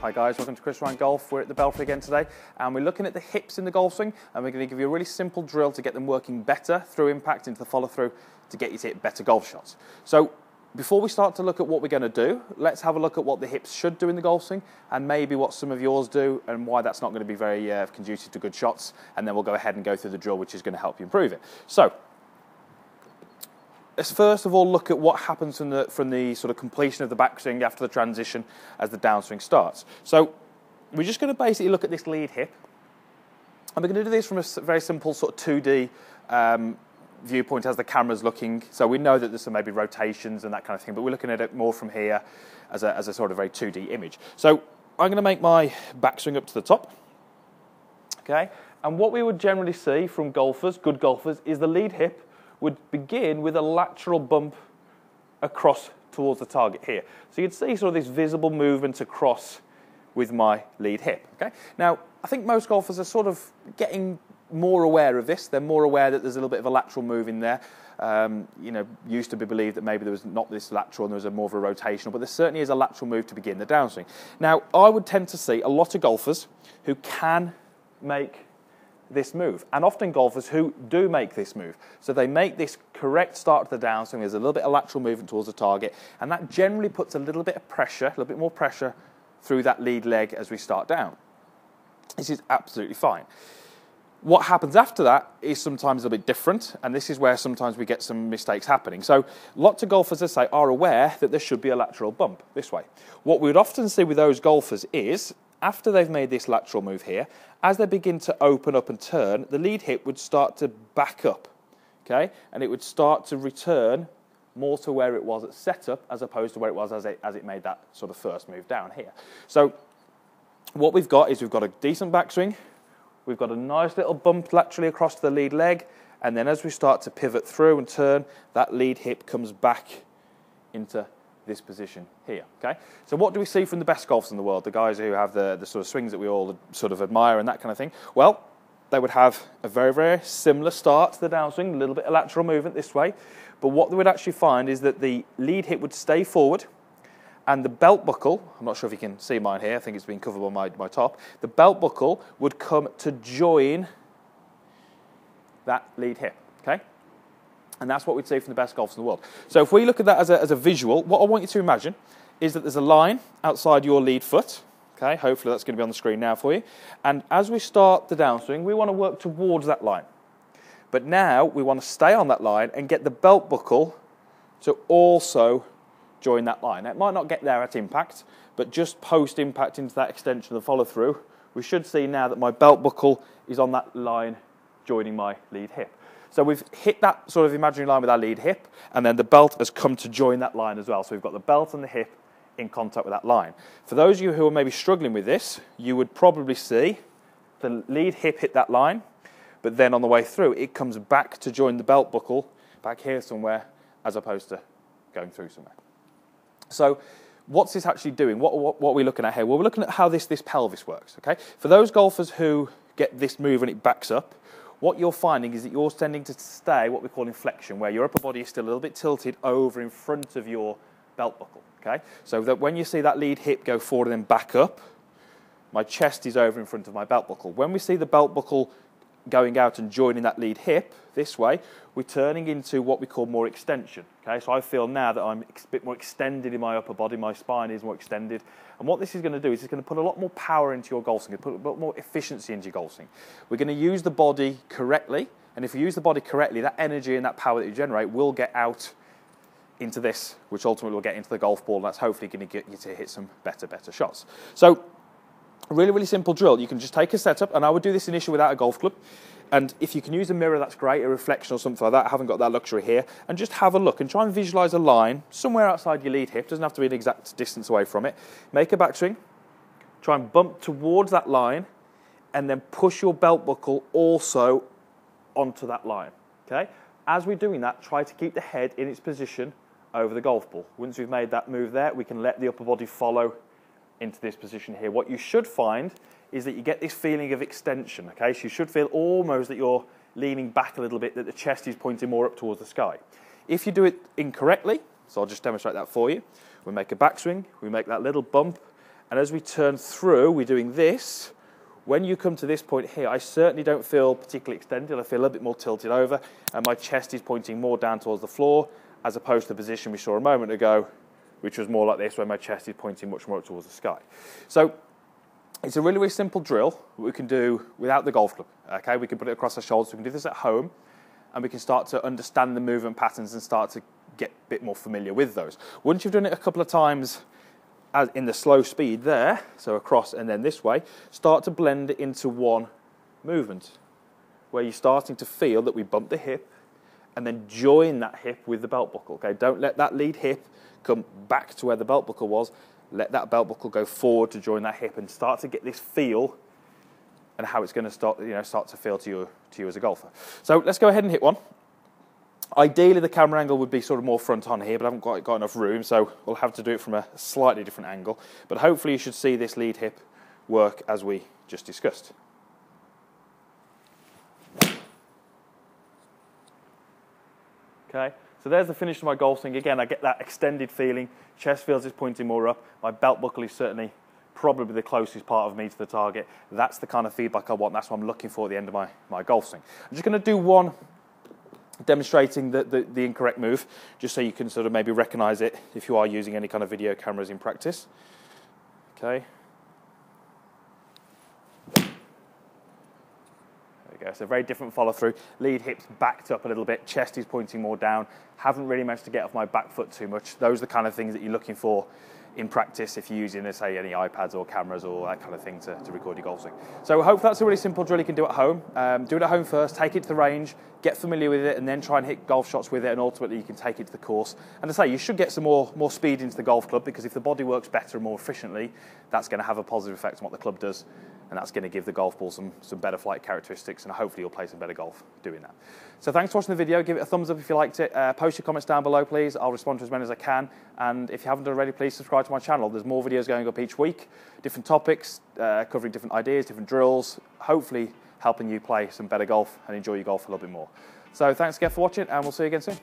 Hi guys, welcome to Chris Ryan Golf. We're at the Belfry again today and we're looking at the hips in the golf swing, and we're going to give you a really simple drill to get them working better through impact into the follow through to get you to hit better golf shots. So before we start to look at what we're going to do, let's have a look at what the hips should do in the golf swing and maybe what some of yours do and why that's not going to be very conducive to good shots, and then we'll go ahead and go through the drill which is going to help you improve it. So let's first of all look at what happens from the sort of completion of the backswing after the transition as the downswing starts. So we're just going to basically look at this lead hip, and we're going to do this from a very simple sort of 2D viewpoint as the camera's looking. So we know that there's some maybe rotations and that kind of thing, but we're looking at it more from here as a sort of very 2D image. So I'm going to make my backswing up to the top. Okay, and what we would generally see from golfers, good golfers, is the lead hip would begin with a lateral bump across towards the target here. So you'd see sort of this visible movement across with my lead hip. Okay. Now, I think most golfers are sort of getting more aware of this. They're more aware that there's a little bit of a lateral move in there. Used to be believed that maybe there was not this lateral and there was more of a rotational, but there certainly is a lateral move to begin the downswing. Now, I would tend to see a lot of golfers who can make this move, and often golfers who do make this move. So they make this correct start to the downswing, there's a little bit of lateral movement towards the target, and that generally puts a little bit of pressure, a little bit more pressure through that lead leg as we start down. This is absolutely fine. What happens after that is sometimes a bit different, and this is where sometimes we get some mistakes happening. So lots of golfers, as I say, are aware that there should be a lateral bump this way. What we would often see with those golfers is, after they've made this lateral move here, as they begin to open up and turn, the lead hip would start to back up, okay? And it would start to return more to where it was at setup as opposed to where it was as it made that sort of first move down here. So what we've got is we've got a decent backswing, we've got a nice little bump laterally across to the lead leg, and then as we start to pivot through and turn, that lead hip comes back into this position here, okay? So what do we see from the best golfers in the world, the guys who have the sort of swings that we all sort of admire and that kind of thing? Well, they would have a very, very similar start to the downswing, a little bit of lateral movement this way, but what they would actually find is that the lead hip would stay forward, and the belt buckle, I'm not sure if you can see mine here, I think it's been covered by my top, the belt buckle would come to join that lead hip, okay? And that's what we'd see from the best golfers in the world. So if we look at that as a visual, what I want you to imagine is that there's a line outside your lead foot. Okay, hopefully that's going to be on the screen now for you. And as we start the downswing, we want to work towards that line. But now we want to stay on that line and get the belt buckle to also join that line. Now, it might not get there at impact, but just post-impact into that extension of the follow-through, we should see now that my belt buckle is on that line joining my lead hip. So we've hit that sort of imaginary line with our lead hip, and then the belt has come to join that line as well. So we've got the belt and the hip in contact with that line. For those of you who are maybe struggling with this, you would probably see the lead hip hit that line, but then on the way through, it comes back to join the belt buckle back here somewhere, as opposed to going through somewhere. So what's this actually doing? What are we looking at here? Well, we're looking at how this pelvis works, okay? For those golfers who get this move and it backs up, what you're finding is that you're tending to stay what we call in flexion, where your upper body is still a little bit tilted over in front of your belt buckle, okay? So that when you see that lead hip go forward and then back up, my chest is over in front of my belt buckle. When we see the belt buckle going out and joining that lead hip this way, we're turning into what we call more extension, okay? So I feel now that I'm a bit more extended in my upper body, my spine is more extended, and what this is going to do is it's going to put a lot more power into your golf swing, put a lot more efficiency into your golf swing. We're going to use the body correctly, and if you use the body correctly, that energy and that power that you generate will get out into this, which ultimately will get into the golf ball, and that's hopefully going to get you to hit some better shots. So a really, really simple drill. You can just take a setup, and I would do this initially without a golf club. And if you can use a mirror, that's great, a reflection or something like that. I haven't got that luxury here. And just have a look and try and visualise a line somewhere outside your lead hip. Doesn't have to be an exact distance away from it. Make a backswing. Try and bump towards that line, and then push your belt buckle also onto that line. Okay? As we're doing that, try to keep the head in its position over the golf ball. Once we've made that move there, we can let the upper body follow into this position here. What you should find is that you get this feeling of extension, okay? So you should feel almost that you're leaning back a little bit, that the chest is pointing more up towards the sky. If you do it incorrectly, so I'll just demonstrate that for you, we make a backswing, we make that little bump, And as we turn through, we're doing this. When you come to this point here, I certainly don't feel particularly extended. I feel a little bit more tilted over, and my chest is pointing more down towards the floor, as opposed to the position we saw a moment ago, which was more like this, where my chest is pointing much more towards the sky. So it's a really, really simple drill we can do without the golf club. Okay, we can put it across our shoulders. We can do this at home, and we can start to understand the movement patterns and start to get a bit more familiar with those. Once you've done it a couple of times, as in the slow speed there, so across and then this way, start to blend it into one movement, where you're starting to feel that we bump the hip and then join that hip with the belt buckle. Okay, don't let that lead hip come back to where the belt buckle was. Let that belt buckle go forward to join that hip and start to get this feel and how it's going to start to feel to you as a golfer. So let's go ahead and hit one. Ideally, the camera angle would be sort of more front on here, but I haven't quite got enough room, so we'll have to do it from a slightly different angle. But hopefully you should see this lead hip work as we just discussed. Okay, so there's the finish of my golf swing. Again, I get that extended feeling. Chest feels it's pointing more up. My belt buckle is certainly probably the closest part of me to the target. That's the kind of feedback I want. That's what I'm looking for at the end of my golf swing. I'm just going to do one demonstrating the incorrect move, just so you can sort of maybe recognize it if you are using any kind of video cameras in practice. Okay. There we go. So very different follow through. Lead hips backed up a little bit, chest is pointing more down. Haven't really managed to get off my back foot too much. Those are the kind of things that you're looking for in practice if you're using, say, any iPads or cameras or that kind of thing to record your golf swing. So I hope that's a really simple drill you can do at home. Do it at home first, take it to the range, get familiar with it, and then try and hit golf shots with it, and ultimately you can take it to the course. And to say, you should get some more speed into the golf club, because if the body works better and more efficiently, that's going to have a positive effect on what the club does, and that's going to give the golf ball some better flight characteristics, and hopefully you'll play some better golf doing that. So thanks for watching the video. Give it a thumbs up if you liked it. Post your comments down below, please. I'll respond to as many as I can. And if you haven't done already, please subscribe to my channel. There's more videos going up each week, different topics, covering different ideas, different drills, hopefully helping you play some better golf and enjoy your golf a little bit more. So thanks again for watching, and we'll see you again soon.